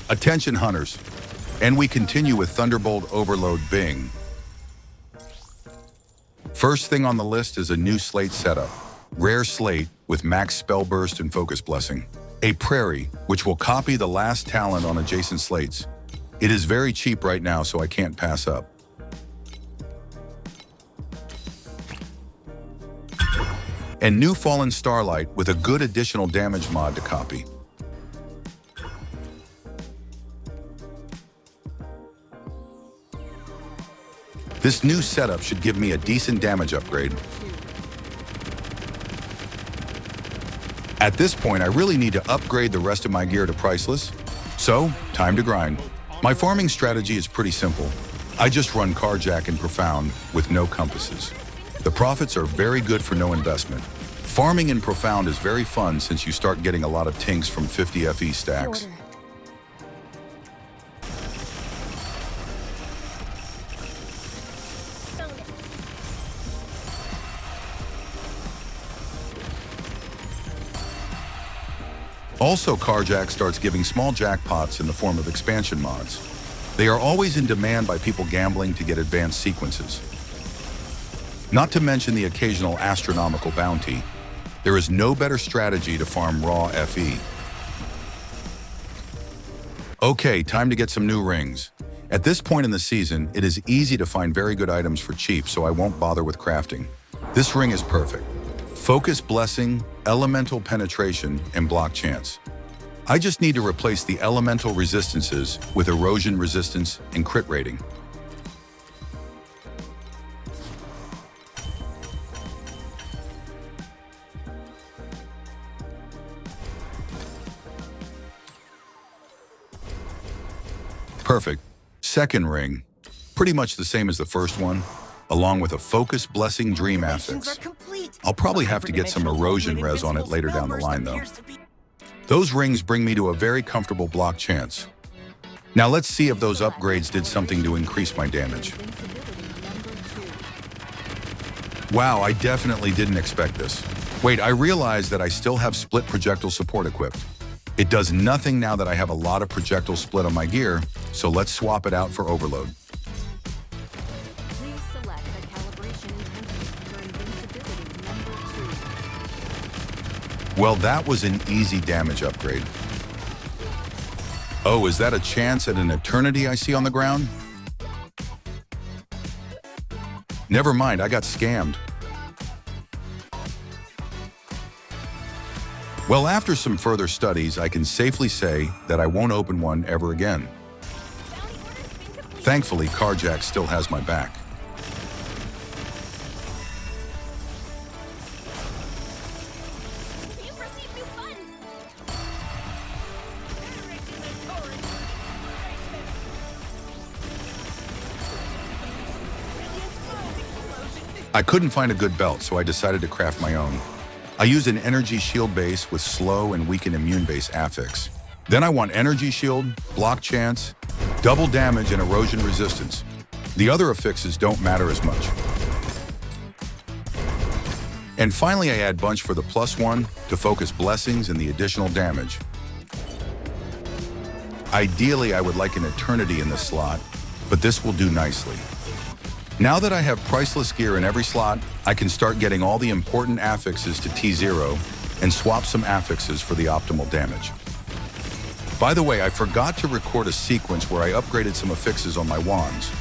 Attention hunters, and we continue with Thunderbolt Overload Bing. First thing on the list is a new slate setup. Rare slate with max spell burst and focus blessing. A prairie, which will copy the last talent on adjacent slates. It is very cheap right now, so I can't pass up. And new Fallen Starlight with a good additional damage mod to copy. This new setup should give me a decent damage upgrade. At this point, I really need to upgrade the rest of my gear to priceless, so time to grind. My farming strategy is pretty simple. I just run Carjack and Profound with no compasses. The profits are very good for no investment. Farming in Profound is very fun since you start getting a lot of tinks from 50 FE stacks. Also, Carjack starts giving small jackpots in the form of expansion mods. They are always in demand by people gambling to get advanced sequences. Not to mention the occasional astronomical bounty. There is no better strategy to farm raw FE. Okay, time to get some new rings. At this point in the season, it is easy to find very good items for cheap, so I won't bother with crafting. This ring is perfect. Focus Blessing, Elemental Penetration, and Block Chance. I just need to replace the elemental resistances with erosion resistance and crit rating. Perfect. Second ring, pretty much the same as the first one, along with a Focus Blessing Dream Affix. I'll probably have to get some erosion res on it later down the line though. Those rings bring me to a very comfortable block chance. Now let's see if those upgrades did something to increase my damage. Wow, I definitely didn't expect this. Wait, I realized that I still have split projectile support equipped. It does nothing now that I have a lot of projectile split on my gear, so let's swap it out for overload. Please select the calibration intensity for invincibility number 2. Well, that was an easy damage upgrade. Oh, is that a chance at an eternity I see on the ground? Never mind, I got scammed. Well, after some further studies, I can safely say that I won't open one ever again. Thankfully, Carjack still has my back. I couldn't find a good belt, so I decided to craft my own. I used an energy shield base with slow and weaken immune base affix. Then I want energy shield, block chance, double damage, and erosion resistance. The other affixes don't matter as much. And finally, I add bunch for the +1 to focus blessings and the additional damage. Ideally, I would like an eternity in this slot, but this will do nicely. Now that I have priceless gear in every slot, I can start getting all the important affixes to T0 and swap some affixes for the optimal damage. By the way, I forgot to record a sequence where I upgraded some affixes on my wands.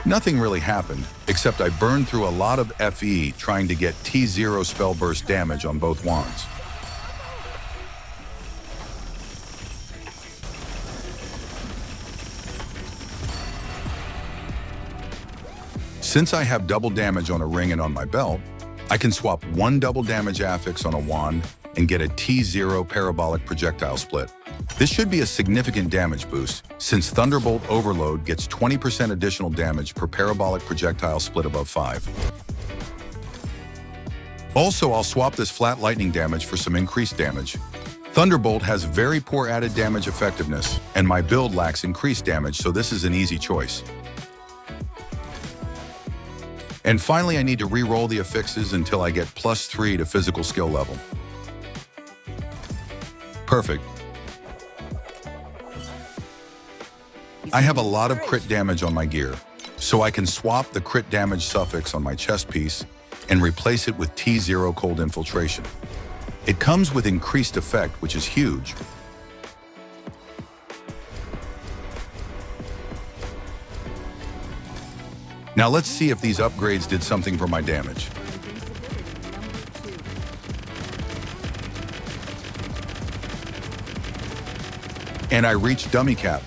Nothing really happened, except I burned through a lot of FE trying to get T0 spell burst damage on both wands. Since I have double damage on a ring and on my belt, I can swap one double damage affix on a wand and get a T0 parabolic projectile split. This should be a significant damage boost, since Thunderbolt Overload gets 20% additional damage per parabolic projectile split above 5. Also, I'll swap this flat lightning damage for some increased damage. Thunderbolt has very poor added damage effectiveness, and my build lacks increased damage, so this is an easy choice. And finally, I need to re-roll the affixes until I get +3 to physical skill level. I have a lot of crit damage on my gear, so I can swap the crit damage suffix on my chest piece and replace it with T0 cold infiltration. It comes with increased effect, which is huge. Now let's see if these upgrades did something for my damage. And I reached dummy cap.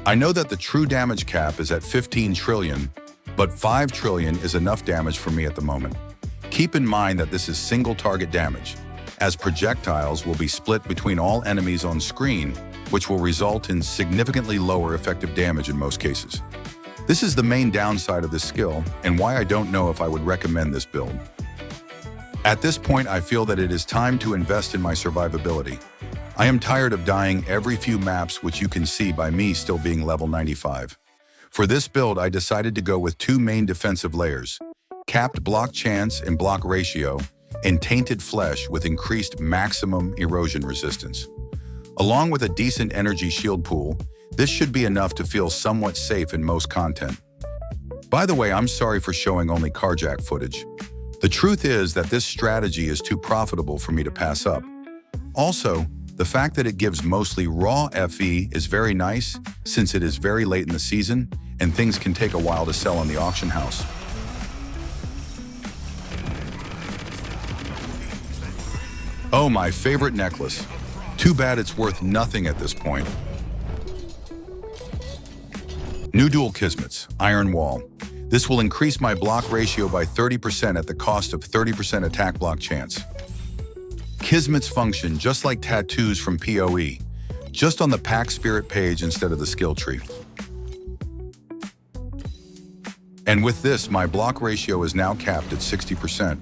I know that the true damage cap is at 15 trillion, but 5 trillion is enough damage for me at the moment. Keep in mind that this is single target damage, as projectiles will be split between all enemies on screen, which will result in significantly lower effective damage in most cases. This is the main downside of this skill and why I don't know if I would recommend this build. At this point, I feel that it is time to invest in my survivability. I am tired of dying every few maps, which you can see by me still being level 95. For this build, I decided to go with two main defensive layers, capped block chance and block ratio, and tainted flesh with increased maximum erosion resistance. Along with a decent energy shield pool, this should be enough to feel somewhat safe in most content. By the way, I'm sorry for showing only Carjack footage. The truth is that this strategy is too profitable for me to pass up. Also, the fact that it gives mostly raw FE is very nice since it is very late in the season and things can take a while to sell on the auction house. Oh, my favorite necklace. Too bad it's worth nothing at this point. New dual Kismets, Iron Wall. This will increase my block ratio by 30% at the cost of 30% attack block chance. Kismet's function just like tattoos from PoE, just on the pack spirit page instead of the skill tree. And with this, my block ratio is now capped at 60%.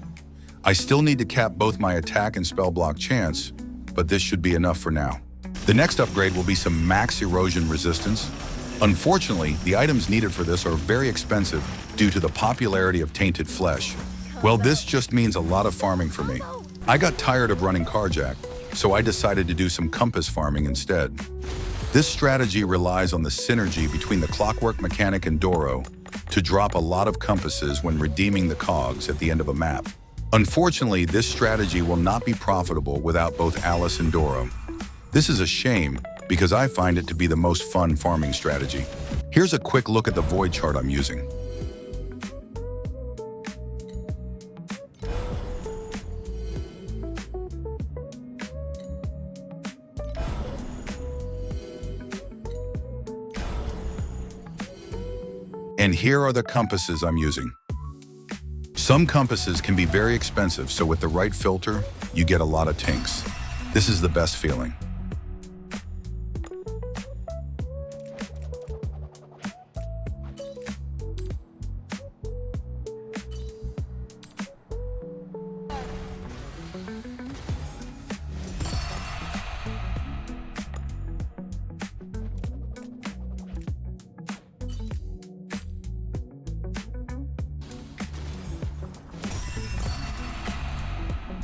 I still need to cap both my attack and spell block chance, but this should be enough for now. The next upgrade will be some max erosion resistance. Unfortunately, the items needed for this are very expensive due to the popularity of tainted flesh. Well, this just means a lot of farming for me. I got tired of running Carjack, so I decided to do some compass farming instead. This strategy relies on the synergy between the clockwork mechanic and Doro to drop a lot of compasses when redeeming the cogs at the end of a map. Unfortunately, this strategy will not be profitable without both Alice and Doro. This is a shame because I find it to be the most fun farming strategy. Here's a quick look at the void chart I'm using. And here are the compasses I'm using. Some compasses can be very expensive, so with the right filter, you get a lot of tinks. This is the best feeling.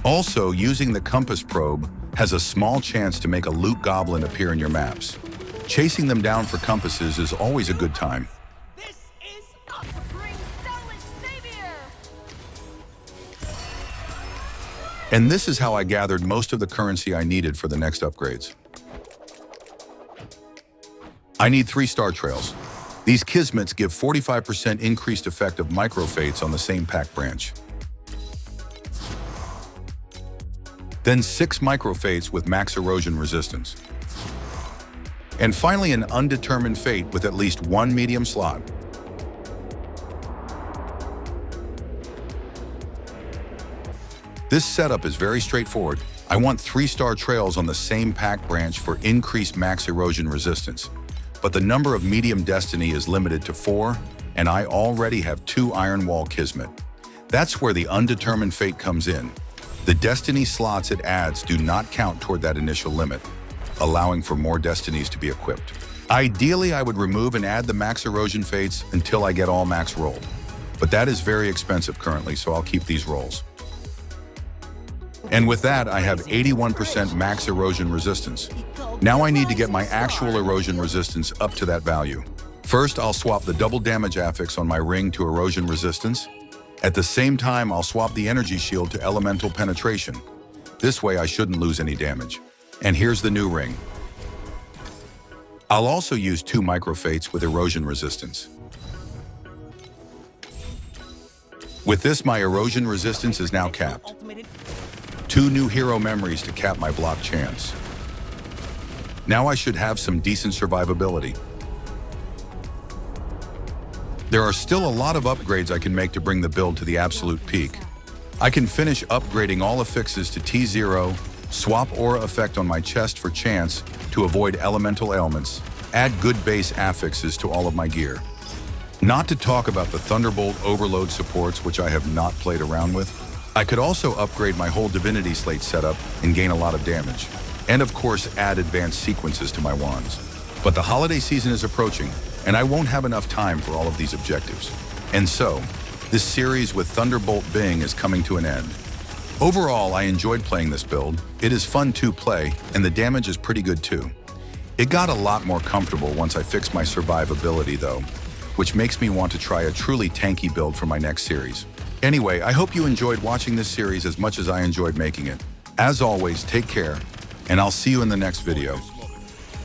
Also, using the compass probe has a small chance to make a loot goblin appear in your maps. Chasing them down for compasses is always a good time. This is a supreme stylish savior! And this is how I gathered most of the currency I needed for the next upgrades. I need 3 star trails. These Kismets give 45% increased effect of microfates on the same pack branch. Then 6 microfates with max erosion resistance. And finally an undetermined fate with at least 1 medium slot. This setup is very straightforward. I want 3 star trails on the same pack branch for increased max erosion resistance. But the number of medium destiny is limited to 4, and I already have 2 Iron Wall Kismet. That's where the undetermined fate comes in. The destiny slots it adds do not count toward that initial limit, allowing for more destinies to be equipped. Ideally, I would remove and add the max erosion fates until I get all max rolled. But that is very expensive currently, so I'll keep these rolls. And with that, I have 81% max erosion resistance. Now I need to get my actual erosion resistance up to that value. First, I'll swap the double damage affix on my ring to erosion resistance. At the same time, I'll swap the energy shield to elemental penetration. This way I shouldn't lose any damage. And here's the new ring. I'll also use 2 microfates with erosion resistance. With this, my erosion resistance is now capped. 2 new hero memories to cap my block chance. Now I should have some decent survivability. There are still a lot of upgrades I can make to bring the build to the absolute peak. I can finish upgrading all affixes to T0, swap aura effect on my chest for chance to avoid elemental ailments, add good base affixes to all of my gear. Not to talk about the Thunderbolt Overload supports, which I have not played around with. I could also upgrade my whole Divinity Slate setup and gain a lot of damage. And of course, add advanced sequences to my wands. But the holiday season is approaching, and I won't have enough time for all of these objectives. And so, this series with Thunderbolt Bing is coming to an end. Overall, I enjoyed playing this build. It is fun to play, and the damage is pretty good too. It got a lot more comfortable once I fixed my survivability though, which makes me want to try a truly tanky build for my next series. Anyway, I hope you enjoyed watching this series as much as I enjoyed making it. As always, take care, and I'll see you in the next video.